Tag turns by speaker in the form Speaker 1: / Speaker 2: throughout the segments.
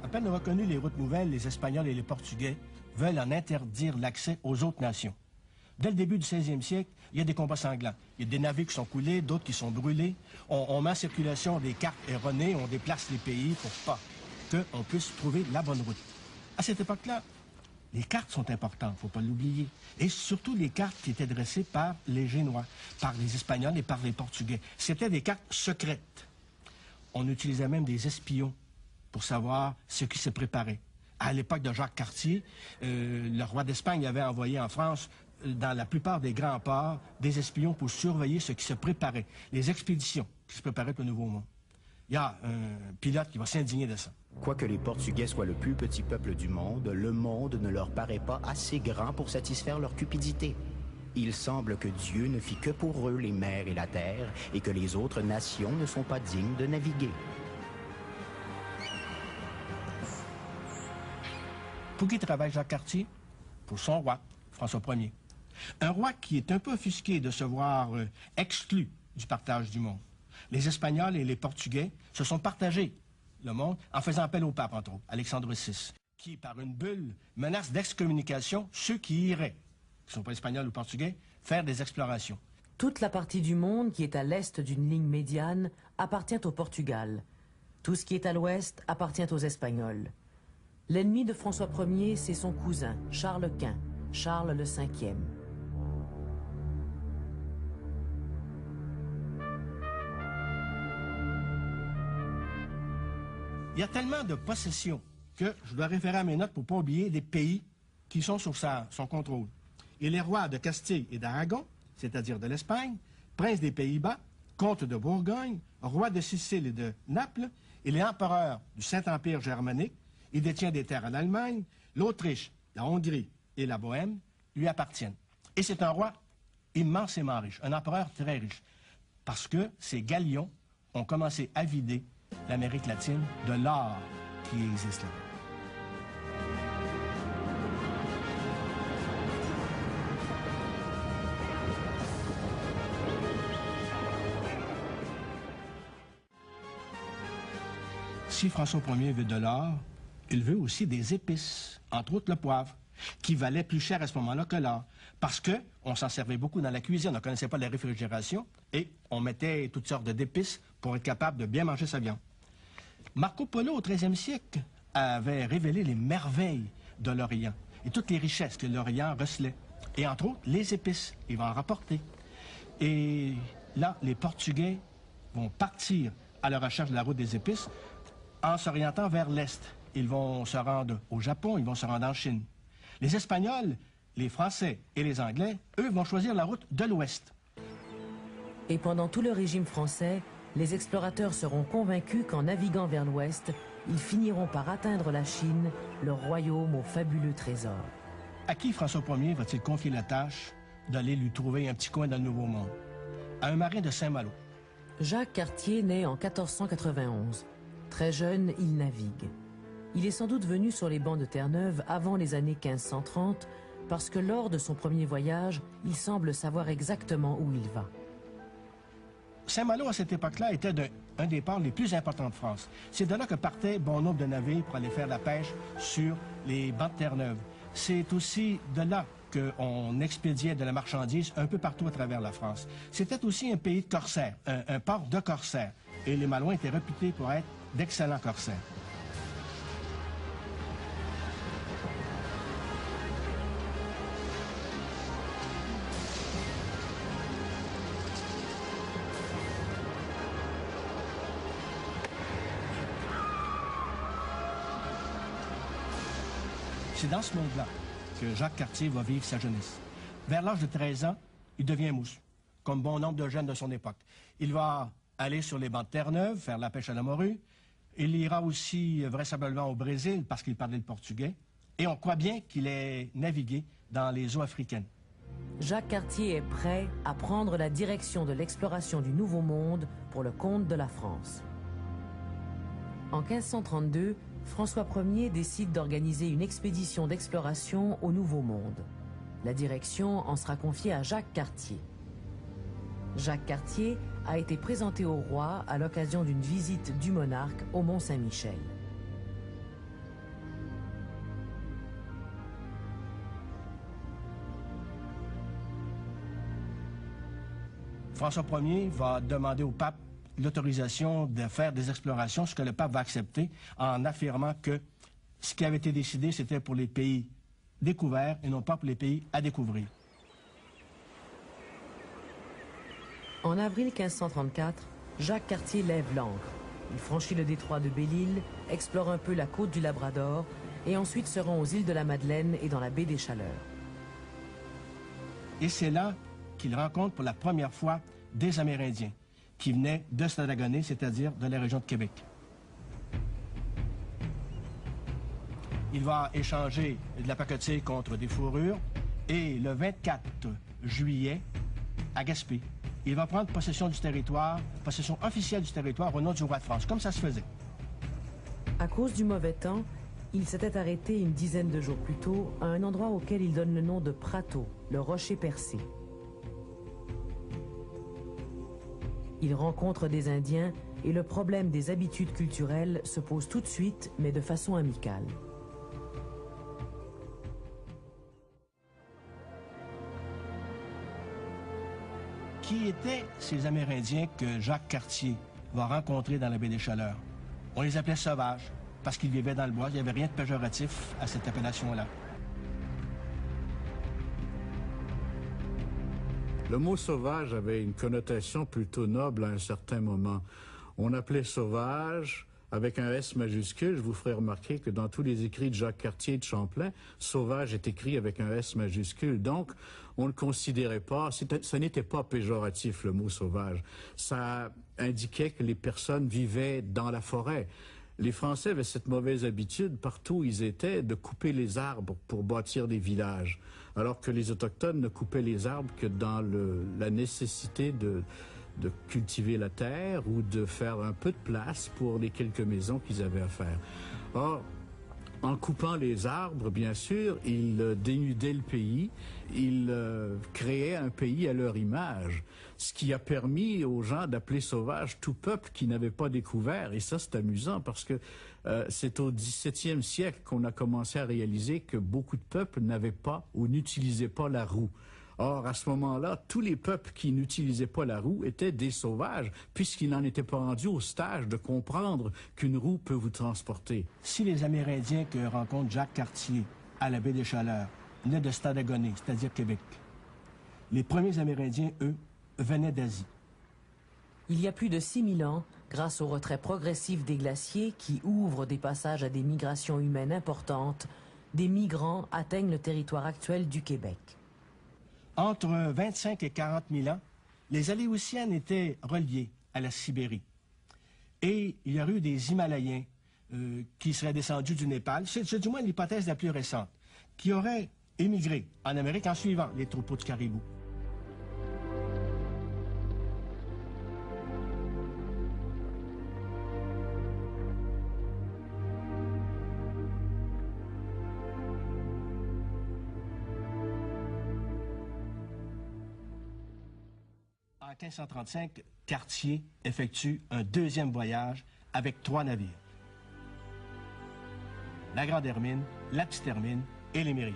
Speaker 1: À peine reconnus les routes nouvelles, les Espagnols et les Portugais veulent en interdire l'accès aux autres nations. Dès le début du 16e siècle, il y a des combats sanglants. Il y a des navires qui sont coulés, d'autres qui sont brûlés. On met en circulation des cartes erronées, on déplace les pays pour pas qu'on puisse trouver la bonne route. À cette époque-là, les cartes sont importantes, il ne faut pas l'oublier. Et surtout les cartes qui étaient dressées par les Génois, par les Espagnols et par les Portugais. C'était des cartes secrètes. On utilisait même des espions pour savoir ce qui se préparait. À l'époque de Jacques Cartier, le roi d'Espagne avait envoyé en France, dans la plupart des grands ports, des espions pour surveiller ce qui se préparait, les expéditions qui se préparaient pour le Nouveau Monde. Il y a un pilote qui va s'indigner de ça.
Speaker 2: Quoique les Portugais soient le plus petit peuple du monde, le monde ne leur paraît pas assez grand pour satisfaire leur cupidité. Il semble que Dieu ne fit que pour eux les mers et la terre, et que les autres nations ne sont pas dignes de naviguer.
Speaker 1: Pour qui travaille Jacques Cartier? Pour son roi, François Ier. Un roi qui est un peu offusqué de se voir exclu du partage du monde. Les Espagnols et les Portugais se sont partagés le monde en faisant appel au pape, entre autres, Alexandre VI, qui, par une bulle, menace d'excommunication ceux qui iraient, qui ne sont pas espagnols ou portugais, faire des explorations.
Speaker 3: Toute la partie du monde qui est à l'est d'une ligne médiane appartient au Portugal. Tout ce qui est à l'ouest appartient aux Espagnols. L'ennemi de François Ier, c'est son cousin, Charles Quint, Charles le V.
Speaker 1: Il y a tellement de possessions que je dois référer à mes notes pour ne pas oublier des pays qui sont sous son contrôle. Et les rois de Castille et d'Aragon, c'est-à-dire de l'Espagne, prince des Pays-Bas, comte de Bourgogne, roi de Sicile et de Naples, et les empereurs du Saint-Empire germanique. Il détient des terres en Allemagne, l'Autriche, la Hongrie et la Bohême lui appartiennent. Et c'est un roi immensément riche, un empereur très riche, parce que ces galions ont commencé à vider l'Amérique latine de l'or qui existe là. Si François Ier veut de l'or, il veut aussi des épices, entre autres le poivre, qui valait plus cher à ce moment-là que l'or, parce qu'on s'en servait beaucoup dans la cuisine, on ne connaissait pas la réfrigération, et on mettait toutes sortes d'épices pour être capable de bien manger sa viande. Marco Polo, au XIIIe siècle, avait révélé les merveilles de l'Orient et toutes les richesses que l'Orient recelait. Et entre autres, les épices, il va en rapporter. Et là, les Portugais vont partir à la recherche de la route des épices en s'orientant vers l'Est. Ils vont se rendre au Japon, ils vont se rendre en Chine. Les Espagnols, les Français et les Anglais, eux, vont choisir la route de l'Ouest.
Speaker 3: Et pendant tout le régime français, les explorateurs seront convaincus qu'en naviguant vers l'ouest, ils finiront par atteindre la Chine, leur royaume aux fabuleux trésors.
Speaker 1: À qui François Ier va-t-il confier la tâche d'aller lui trouver un petit coin dans le Nouveau Monde? À un marin de Saint-Malo.
Speaker 3: Jacques Cartier naît en 1491. Très jeune, il navigue. Il est sans doute venu sur les bancs de Terre-Neuve avant les années 1530, parce que lors de son premier voyage, il semble savoir exactement où il va.
Speaker 1: Saint-Malo, à cette époque-là, était un des ports les plus importants de France. C'est de là que partaient bon nombre de navires pour aller faire la pêche sur les bancs de Terre-Neuve. C'est aussi de là qu'on expédiait de la marchandise un peu partout à travers la France. C'était aussi un pays de corsaires, un port de corsaires. Et les Malouins étaient réputés pour être d'excellents corsaires. C'est dans ce monde-là que Jacques Cartier va vivre sa jeunesse. Vers l'âge de 13 ans, il devient mousse, comme bon nombre de jeunes de son époque. Il va aller sur les bancs de Terre-Neuve, faire la pêche à la morue. Il ira aussi vraisemblablement au Brésil parce qu'il parlait le portugais. Et on croit bien qu'il ait navigué dans les eaux africaines.
Speaker 3: Jacques Cartier est prêt à prendre la direction de l'exploration du Nouveau Monde pour le compte de la France. En 1532, François Ier décide d'organiser une expédition d'exploration au Nouveau Monde. La direction en sera confiée à Jacques Cartier. Jacques Cartier a été présenté au roi à l'occasion d'une visite du monarque au Mont-Saint-Michel.
Speaker 1: François Ier va demander au pape l'autorisation de faire des explorations, ce que le pape va accepter en affirmant que ce qui avait été décidé, c'était pour les pays découverts et non pas pour les pays à découvrir.
Speaker 3: En avril 1534, Jacques Cartier lève l'ancre. Il franchit le détroit de Belle-Île, explore un peu la côte du Labrador et ensuite se rend aux îles de la Madeleine et dans la baie des Chaleurs.
Speaker 1: Et c'est là qu'il rencontre pour la première fois des Amérindiens qui venaient de Stadagoné, c'est-à-dire de la région de Québec. Il va échanger de la pacotille contre des fourrures et le 24 juillet, à Gaspé, il va prendre possession du territoire, possession officielle du territoire au nom du roi de France, comme ça se faisait.
Speaker 3: À cause du mauvais temps, il s'était arrêté une dizaine de jours plus tôt à un endroit auquel il donne le nom de Prato, le rocher percé. Il rencontre des Indiens et le problème des habitudes culturelles se pose tout de suite, mais de façon amicale.
Speaker 1: Qui étaient ces Amérindiens que Jacques Cartier va rencontrer dans la baie des Chaleurs? On les appelait sauvages parce qu'ils vivaient dans le bois. Il n'y avait rien de péjoratif à cette appellation-là.
Speaker 4: Le mot sauvage avait une connotation plutôt noble à un certain moment. On appelait sauvage avec un S majuscule. Je vous ferai remarquer que dans tous les écrits de Jacques Cartier et de Champlain, sauvage est écrit avec un S majuscule. Donc, on ne considérait pas, ce n'était pas péjoratif le mot sauvage. Ça indiquait que les personnes vivaient dans la forêt. Les Français avaient cette mauvaise habitude, partout où ils étaient, de couper les arbres pour bâtir des villages, alors que les Autochtones ne coupaient les arbres que dans la nécessité de cultiver la terre ou de faire un peu de place pour les quelques maisons qu'ils avaient à faire. Or, en coupant les arbres, bien sûr, ils dénudaient le pays, ils créaient un pays à leur image, ce qui a permis aux gens d'appeler sauvage tout peuple qui n'avait pas découvert. Et ça, c'est amusant parce que c'est au XVIIe siècle qu'on a commencé à réaliser que beaucoup de peuples n'avaient pas ou n'utilisaient pas la roue. Or, à ce moment-là, tous les peuples qui n'utilisaient pas la roue étaient des sauvages, puisqu'ils n'en étaient pas rendus au stage de comprendre qu'une roue peut vous transporter.
Speaker 1: Si les Amérindiens que rencontre Jacques Cartier à la baie des Chaleurs venaient de Stadagoné, c'est-à-dire Québec, les premiers Amérindiens, eux, venaient d'Asie.
Speaker 3: Il y a plus de 6000 ans, grâce au retrait progressif des glaciers qui ouvrent des passages à des migrations humaines importantes, des migrants atteignent le territoire actuel du Québec.
Speaker 1: Entre 25 et 40 000 ans, les Aléoutiennes étaient reliées à la Sibérie. Et il y aurait eu des Himalayens qui seraient descendus du Népal, c'est du moins l'hypothèse la plus récente, qui auraient émigré en Amérique en suivant les troupeaux de caribous. En 1535, Cartier effectue un deuxième voyage avec 3 navires. La Grande Hermine, la Petite Hermine et les Mérions.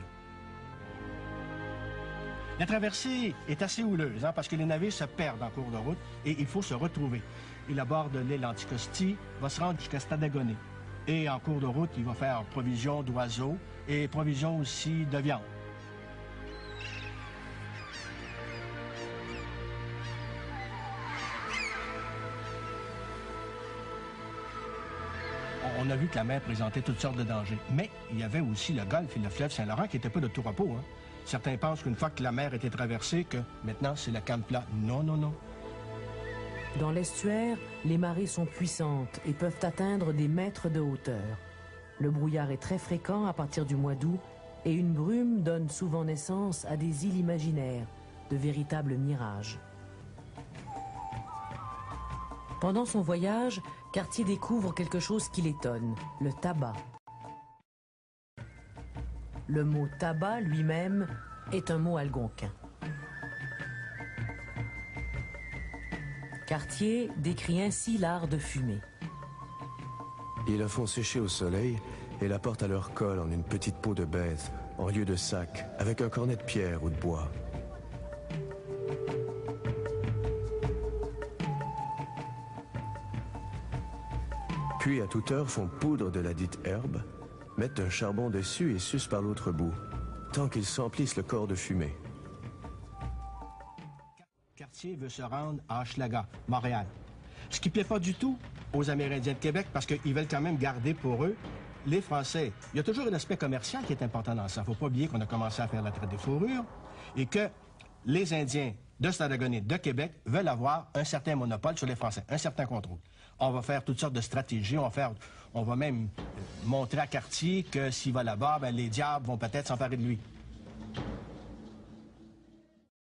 Speaker 1: La traversée est assez houleuse, parce que les navires se perdent en cours de route et il faut se retrouver. Il aborde l'île Anticosti, va se rendre jusqu'à Stadagoné. Et en cours de route, il va faire provision d'oiseaux et provision aussi de viande. On a vu que la mer présentait toutes sortes de dangers. Mais il y avait aussi le golfe et le fleuve Saint-Laurent qui n'étaient pas de tout repos. Certains pensent qu'une fois que la mer était traversée, que maintenant c'est le camp plat. Non, non, non.
Speaker 3: Dans l'estuaire, les marées sont puissantes et peuvent atteindre des mètres de hauteur. Le brouillard est très fréquent à partir du mois d'août et une brume donne souvent naissance à des îles imaginaires, de véritables mirages. Pendant son voyage, Cartier découvre quelque chose qui l'étonne, le tabac. Le mot tabac lui-même est un mot algonquin. Cartier décrit ainsi l'art de fumer.
Speaker 5: Ils la font sécher au soleil et la portent à leur col en une petite peau de bête, en lieu de sac, avec un cornet de pierre ou de bois. Puis à toute heure font poudre de la dite herbe, mettent un charbon dessus et sucent par l'autre bout, tant qu'ils s'emplissent le corps de fumée.
Speaker 1: Cartier veut se rendre à Hochelaga, Montréal. Ce qui ne plaît pas du tout aux Amérindiens de Québec, parce qu'ils veulent quand même garder pour eux les Français. Il y a toujours un aspect commercial qui est important dans ça. Il ne faut pas oublier qu'on a commencé à faire la traite des fourrures et que les Indiens de Stadagonie, de Québec, veulent avoir un certain monopole sur les Français, un certain contrôle. On va faire toutes sortes de stratégies. On va même montrer à Cartier que s'il va là-bas, ben, les diables vont peut-être s'emparer de lui.